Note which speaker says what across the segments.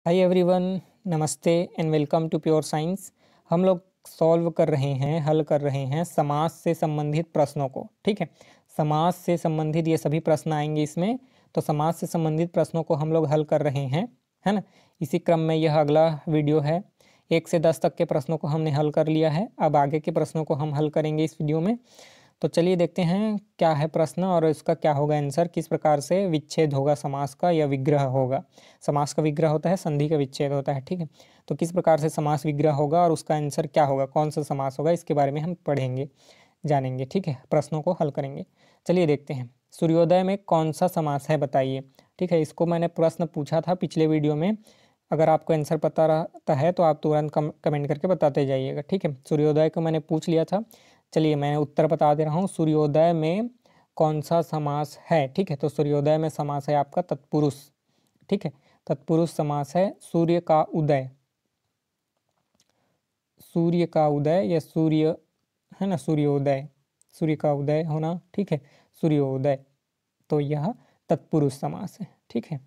Speaker 1: हाय everyone, नमस्ते and welcome to pure science. हम लोग हल कर रहे हैं समास से संबंधित प्रश्नों को। ठीक है, समास से संबंधित ये सभी प्रश्न आएंगे इसमें। तो समास से संबंधित प्रश्नों को हम लोग हल कर रहे हैं, है ना। इसी क्रम में यह अगला वीडियो है। 1 से 10 तक के प्रश्नों को हमने हल कर लिया है। अब आगे के प्रश्नों को हम हल करेंगे इस वीडियो में। तो चलिए देखते हैं क्या है प्रश्न और इसका क्या होगा आंसर, किस प्रकार से विच्छेद होगा समास का या विग्रह होगा। समास का विग्रह होता है, संधि का विच्छेद होता है। ठीक है, तो किस प्रकार से समास विग्रह होगा और उसका आंसर क्या होगा, कौन सा समास होगा, इसके बारे में हम पढ़ेंगे, जानेंगे। ठीक है, प्रश्नों को हल करेंगे। चलिए देखते हैं। सूर्योदय में कौन सा समास है बताइए। ठीक है, इसको मैंने प्रश्न पूछा था पिछले वीडियो में। अगर आपको आंसर पता रहता है तो आप तुरंत कमेंट करके बताते जाइएगा। ठीक है, सूर्योदय को मैंने पूछ लिया था। चलिए मैं उत्तर बता दे रहा हूँ। सूर्योदय में कौन सा समास है। ठीक है, तो सूर्योदय में समास है आपका तत्पुरुष। ठीक है, तत्पुरुष समास है। सूर्य का उदय, सूर्य का उदय या सूर्य, है ना, सूर्योदय, सूर्य का उदय होना। ठीक है, सूर्योदय, तो यह तत्पुरुष समास है। ठीक है,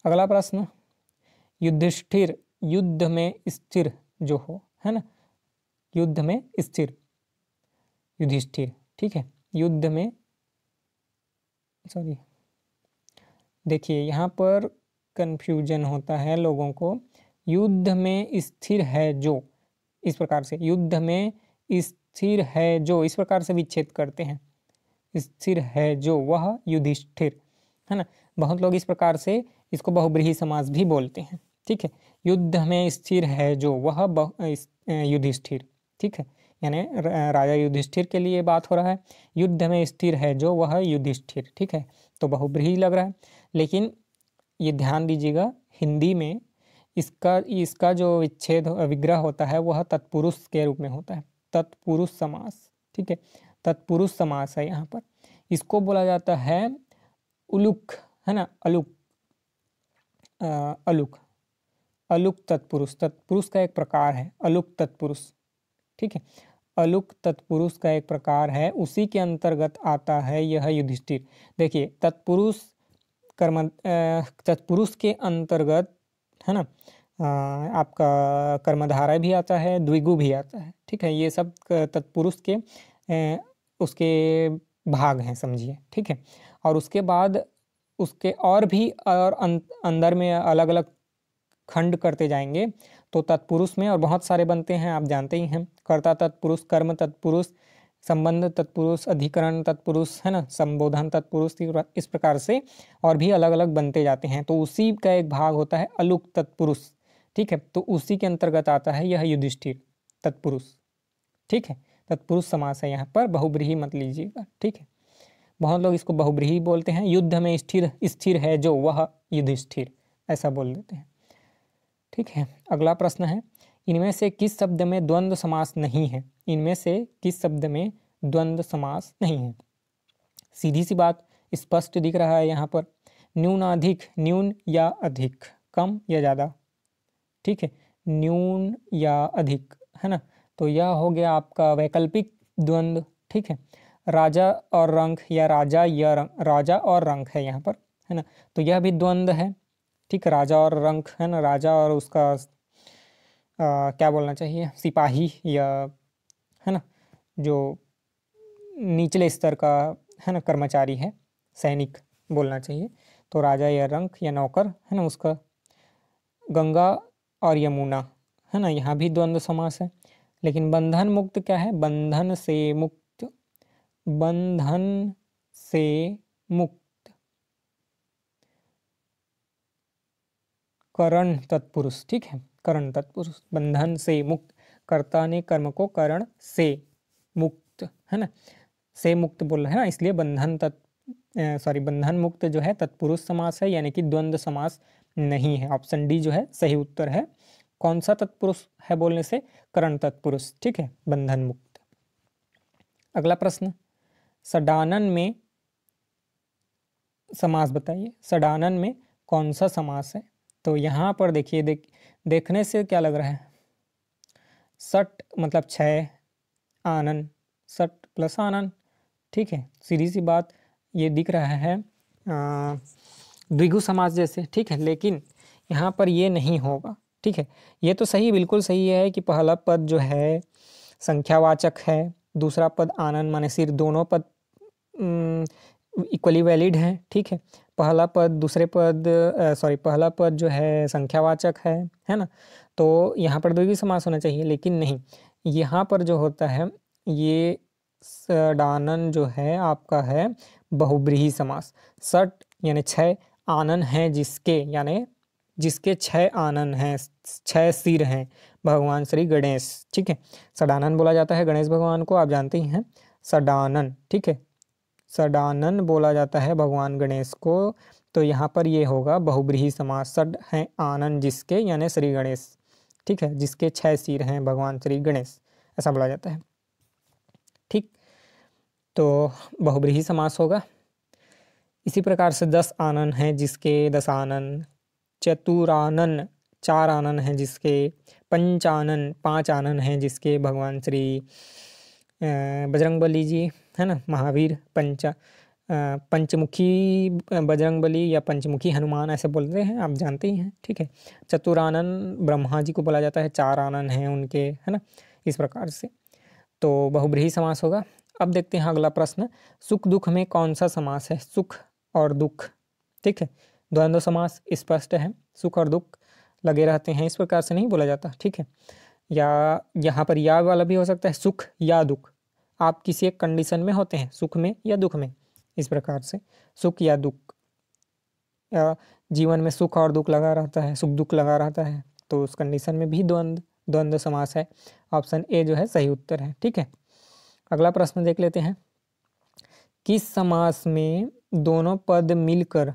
Speaker 1: अगला प्रश्न। युधिष्ठिर, युद्ध में स्थिर जो हो, है ना, युद्ध में स्थिर, युधिष्ठिर। ठीक है, युद्ध में, सॉरी, देखिए यहाँ पर कंफ्यूजन होता है लोगों को। युद्ध में स्थिर है जो, इस प्रकार से, युद्ध में स्थिर है जो, इस प्रकार से विच्छेद करते हैं। स्थिर है जो, वह युधिष्ठिर, है ना। बहुत लोग इस प्रकार से इसको बहुब्रीहि समास भी बोलते हैं। ठीक है, युद्ध में स्थिर है जो, वह युधिष्ठिर। ठीक है, यानी राजा युधिष्ठिर के लिए बात हो रहा है। युद्ध में स्थिर है जो, वह युधिष्ठिर। ठीक है, तो बहुब्रीहि लग रहा है। लेकिन ये ध्यान दीजिएगा, हिंदी में इसका इसका जो विच्छेद विग्रह होता है वह तत्पुरुष के रूप में होता है, तत्पुरुष समास। ठीक है, तत्पुरुष समास है यहाँ पर। इसको बोला जाता है उलुक, है ना, अलुक, अलुक, अलुक तत्पुरुष, तत्पुरुष का एक प्रकार है अलुक तत्पुरुष। ठीक है, अलुक तत्पुरुष का एक प्रकार है, उसी के अंतर्गत आता है यह युधिष्ठिर। देखिए तत्पुरुष तत्पुरुष के अंतर्गत, है ना, आपका कर्मधारय भी आता है, द्विगु भी आता है। ठीक है, ये सब तत्पुरुष के उसके भाग हैं, समझिए। ठीक है, और उसके बाद उसके और भी और अंदर में अलग अलग खंड करते जाएंगे तो तत्पुरुष में और बहुत सारे बनते हैं, आप जानते ही हैं। कर्ता तत्पुरुष, कर्म तत्पुरुष, संबंध तत्पुरुष, अधिकरण तत्पुरुष, है ना, संबोधन तत्पुरुष, इस प्रकार से और भी अलग अलग बनते जाते हैं। तो उसी का एक भाग होता है अलुक तत्पुरुष। ठीक है, तो उसी के अंतर्गत आता है यह युधिष्ठिर तत्पुरुष। ठीक है, तत्पुरुष समास है यहाँ पर, बहुब्रीहि मत लीजिएगा। ठीक है, बहुत लोग इसको बहुब्रीहि बोलते हैं। युद्ध में स्थिर, स्थिर है जो, वह युधिष्ठिर, ऐसा बोल देते हैं। ठीक है, अगला प्रश्न है। इनमें से किस शब्द में द्वंद्व समास नहीं है। इनमें से किस शब्द में द्वंद्व समास नहीं है। सीधी सी बात, स्पष्ट दिख रहा है यहाँ पर। न्यूनाधिक, न्यून या अधिक, कम या ज़्यादा। ठीक है, न्यून या अधिक, है ना, तो यह हो गया आपका वैकल्पिक द्वंद्व। ठीक है, राजा और रंक या राजा या रंक, राजा और रंक है यहाँ पर, है ना, तो यह भी द्वंद्व है। ठीक, राजा और रंक, है ना, राजा और उसका क्या बोलना चाहिए, सिपाही, या, है ना, जो निचले स्तर का, है ना, कर्मचारी है, सैनिक बोलना चाहिए। तो राजा या रंक या नौकर, है ना, उसका। गंगा और यमुना, है ना, यहाँ भी द्वंद्व समास है। लेकिन बंधन मुक्त क्या है, बंधन से मुक्त, बंधन से मुक्त, करण तत्पुरुष। ठीक है, करण तत्पुरुष, बंधन से मुक्त, कर्ता ने कर्म को करण से मुक्त, है ना, से मुक्त बोल रहे हैं ना, इसलिए बंधन मुक्त जो है तत्पुरुष समास है, यानी कि द्वंद्व समास नहीं है। ऑप्शन डी जो है सही उत्तर है। कौन सा तत्पुरुष है बोलने से, करण तत्पुरुष। ठीक है, बंधन मुक्त। अगला प्रश्न। सडानन में समास बताइए। सडानन में कौन सा समास है। तो यहाँ पर देखिए, देखने से क्या लग रहा है, सट मतलब छः, आनन, सट प्लस आनन। ठीक है, सीधी सी बात, ये दिख रहा है द्विगु समास जैसे। ठीक है, लेकिन यहाँ पर ये नहीं होगा। ठीक है, ये तो सही, बिल्कुल सही है कि पहला पद जो है संख्यावाचक है, दूसरा पद आनन माने सिर, दोनों पद इक्वली वैलिड हैं। ठीक है, पहला पद दूसरे पद सॉरी पहला पद जो है संख्यावाचक है ना, तो यहाँ पर द्विगु समास होना चाहिए, लेकिन नहीं, यहाँ पर जो होता है ये सडानन जो है आपका है बहुब्रीहि समास। सट यानी 6 आनन हैं जिसके, यानी जिसके 6 आनन हैं, 6 सिर हैं भगवान श्री गणेश। ठीक है, सडानन बोला जाता है गणेश भगवान को, आप जानते ही हैं, सडानन। ठीक है, सडानन बोला जाता है भगवान गणेश को, तो यहाँ पर ये होगा बहुब्रीहि समास। सड हैं आनन जिसके, यानी श्री गणेश। ठीक है, जिसके 6 सिर हैं भगवान श्री गणेश, ऐसा बोला जाता है। ठीक, तो बहुब्रीहि समास होगा। इसी प्रकार से 10 आनन हैं जिसके, 10 आनन। चतुरानन 4 आनन हैं जिसके। पंचानन 5 आनन हैं जिसके भगवान श्री बजरंगबली जी, है ना, महावीर। पंचमुखी बजरंगबली या पंचमुखी हनुमान ऐसे बोलते हैं, आप जानते ही हैं। ठीक है, चतुरानन ब्रह्मा जी को बोला जाता है, 4 आनन हैं उनके, है ना, इस प्रकार से तो बहुब्रीहि समास होगा। अब देखते हैं अगला प्रश्न, सुख दुख में कौन सा समास है? सुख और दुख। ठीक है, द्वंद्व समास स्पष्ट है, सुख और दुख लगे रहते हैं, इस प्रकार से नहीं बोला जाता। ठीक है, या यहाँ पर या वाला भी हो सकता है, सुख या दुख, आप किसी एक कंडीशन में होते हैं, सुख में या दुख में, इस प्रकार से सुख या दुख, या जीवन में सुख और दुख लगा रहता है, सुख दुख लगा रहता है, तो उस कंडीशन में भी द्वंद्व समास है। ऑप्शन ए जो है सही उत्तर है। ठीक है, अगला प्रश्न देख लेते हैं, किस समास में दोनों पद मिलकर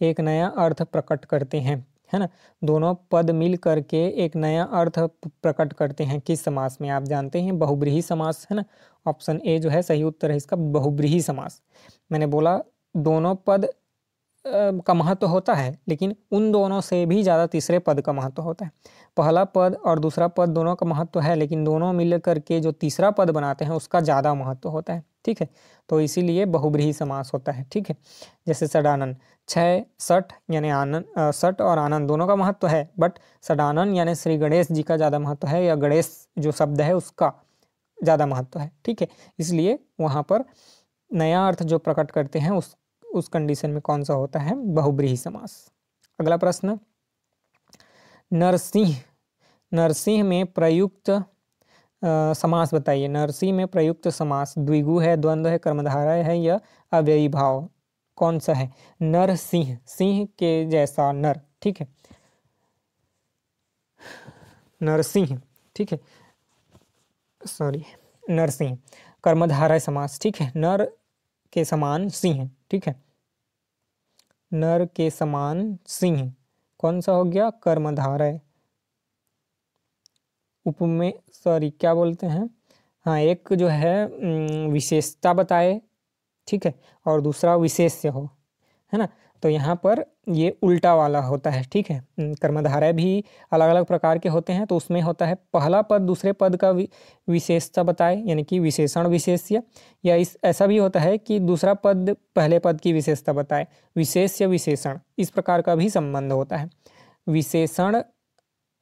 Speaker 1: एक नया अर्थ प्रकट करते हैं? है ना, दोनों पद मिल करके एक नया अर्थ प्रकट करते हैं, किस समास में? आप जानते हैं बहुब्रीहि समास, है ना, ऑप्शन ए जो है सही उत्तर है इसका, बहुब्रीहि समास। मैंने बोला दोनों पद का महत्व होता है, लेकिन उन दोनों से भी ज़्यादा तीसरे पद का महत्व होता है। पहला पद और दूसरा पद दोनों का महत्व है, लेकिन दोनों मिल करके जो तीसरा पद बनाते हैं उसका ज़्यादा महत्व होता है। ठीक है, तो इसीलिए बहुब्रीहि समास होता है। ठीक है, जैसे सडानन 6 सठ यानी आनंद, सठ और आनंद दोनों का महत्व है, बट सडानन यानी श्री गणेश जी का ज़्यादा महत्व है, या गणेश जो शब्द है उसका ज़्यादा महत्व है। ठीक है, इसलिए वहाँ पर नया अर्थ जो प्रकट करते हैं उस कंडीशन में कौन सा होता है? बहुब्रीहि समास। अगला प्रश्न, नरसिंह में प्रयुक्त समास बताइए। नरसिंह में प्रयुक्त समास द्विगु है, द्वंद्व है, कर्मधारय है या अव्ययी भाव, कौन सा है? नरसिंह, सिंह के जैसा नर। ठीक है, नरसिंह। ठीक है, सॉरी, नरसिंह कर्मधारय समास। ठीक है, नर के समान सिंह। ठीक है, नर के समान सिंह कौन सा हो गया? कर्मधारय। उपमेय, सॉरी क्या बोलते हैं, हाँ, एक जो है विशेषता बताए, ठीक है, और दूसरा विशेष्य हो, है ना, तो यहाँ पर ये उल्टा वाला होता है। ठीक है, कर्मधारय भी अलग अलग प्रकार के होते हैं, तो उसमें होता है पहला पद दूसरे पद का विशेषता बताए, यानी कि विशेषण विशेष्य, या इस ऐसा भी होता है कि दूसरा पद पहले पद की विशेषता बताए, विशेष्य विशेषण, इस प्रकार का भी संबंध होता है। विशेषण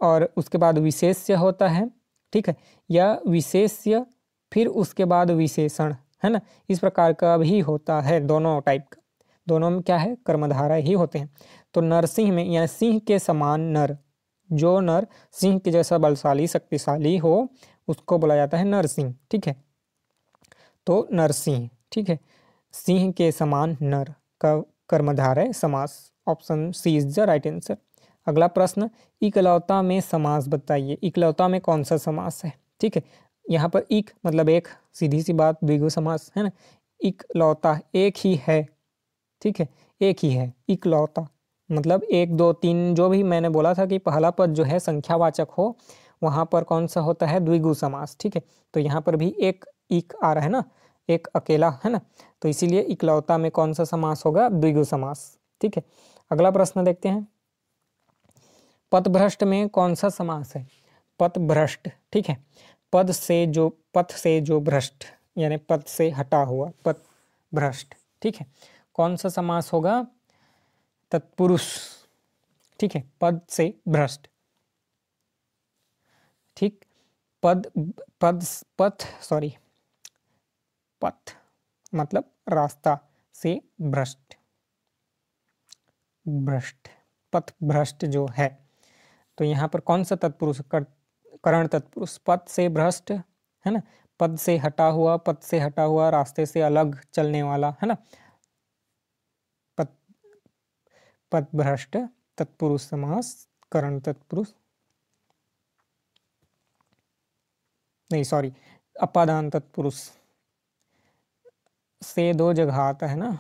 Speaker 1: और उसके बाद विशेष्य होता है। ठीक है, या विशेष्य फिर उसके बाद विशेषण, है ना, इस प्रकार का भी होता है। दोनों टाइप का, दोनों में क्या है? कर्मधारय ही होते हैं। तो नरसिंह में, यानी सिंह के समान नर, जो नर सिंह के जैसा बलशाली शक्तिशाली हो उसको बोला जाता है नरसिंह। ठीक है, तो नरसिंह। ठीक है, सिंह के समान नर का कर्मधारय समास, option C is the right answer. अगला प्रश्न, इकलौता में समास बताइए। इकलौता में कौन सा समास है? ठीक है, यहाँ पर इक मतलब एक, सीधी सी बात, द्विगु समास है ना, इकलौता एक ही है। ठीक है, एक ही है, इकलौता मतलब 1 2 3, जो भी मैंने बोला था कि पहला पद जो है संख्यावाचक हो, वहाँ पर कौन सा होता है? द्विगु समास। ठीक है, तो यहाँ पर भी एक इक आ रहा है ना, एक अकेला, है ना, तो इसीलिए इकलौता में कौन सा समास होगा? द्विगु समास। ठीक है, अगला प्रश्न देखते हैं, पथभ्रष्ट में कौन सा समास है? पथभ्रष्ट। ठीक है, पथ से जो भ्रष्ट, यानी पद से हटा हुआ, पथभ्रष्ट। ठीक है, कौन सा समास होगा? तत्पुरुष, ठीक है, पद से भ्रष्ट। ठीक, पद पद पथ सॉरी पथ मतलब रास्ता से भ्रष्ट, भ्रष्ट, पथ भ्रष्ट जो है। तो यहाँ पर कौन सा तत्पुरुष, करण तत्पुरुष, पथ से भ्रष्ट है ना, पद से हटा हुआ, पद से हटा हुआ, रास्ते से अलग चलने वाला है ना, पथ पथ भ्रष्ट तत्पुरुष समास, करण तत्पुरुष, नहीं सॉरी, अपादान तत्पुरुष से दो जगह आता है ना,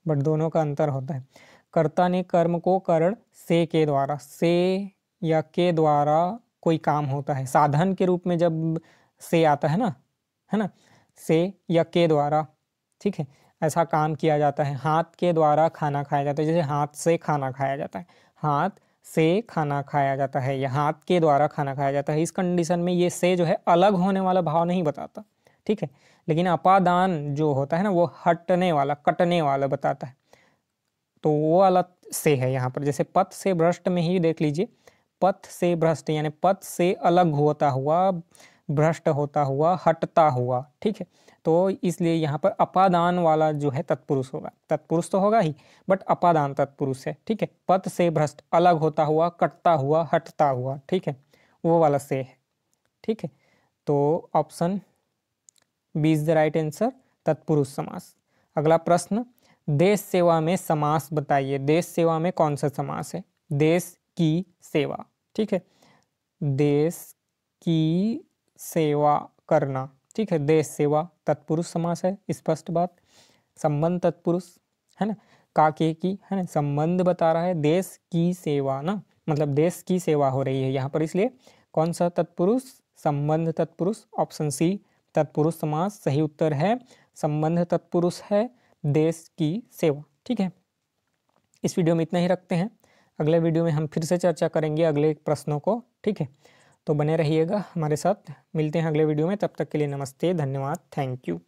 Speaker 1: बट दोनों का अंतर होता है। कर्ता ने कर्म को करण से के द्वारा, से या के द्वारा कोई काम होता है, साधन के रूप में जब से आता है ना, से या के द्वारा, ठीक है, ऐसा काम किया जाता है। हाथ के द्वारा खाना खाया जाता है, जैसे हाथ से खाना खाया जाता है, हाथ से खाना खाया जाता है या हाथ के द्वारा खाना खाया जाता है। इस कंडीशन में ये से जो है अलग होने वाला भाव नहीं बताता, ठीक है, लेकिन अपादान जो होता है ना वो हटने वाला, कटने वाला बताता है, तो वो वाला से है यहाँ पर। जैसे पथ से भ्रष्ट में ही देख लीजिए, पथ से भ्रष्ट यानी पथ से अलग होता हुआ, भ्रष्ट होता हुआ, हटता हुआ, ठीक है। तो इसलिए यहाँ पर अपादान वाला जो है तत्पुरुष होगा, तत्पुरुष तो होगा ही बट अपादान तत्पुरुष है, ठीक है। पथ से भ्रष्ट, अलग होता हुआ, कटता हुआ, हटता हुआ, ठीक है, वो वाला से है, ठीक है। तो option B is the right answer, तत्पुरुष समास। अगला प्रश्न, देश सेवा में समास बताइए। देश सेवा में कौन सा समास है? देश की सेवा, ठीक है, देश की सेवा करना, ठीक है, देश सेवा तत्पुरुष समास है, स्पष्ट बात। संबंध तत्पुरुष है ना, काके की है ना, संबंध बता रहा है, देश की सेवा ना मतलब देश की सेवा हो रही है यहाँ पर, इसलिए कौन सा तत्पुरुष? संबंध तत्पुरुष। ऑप्शन सी तत्पुरुष समास सही उत्तर है, संबंध तत्पुरुष है, देश की सेवा, ठीक है। इस वीडियो में इतना ही रखते हैं, अगले वीडियो में हम फिर से चर्चा करेंगे अगले प्रश्नों को, ठीक है। तो बने रहिएगा हमारे साथ, मिलते हैं अगले वीडियो में, तब तक के लिए नमस्ते, धन्यवाद, थैंक यू।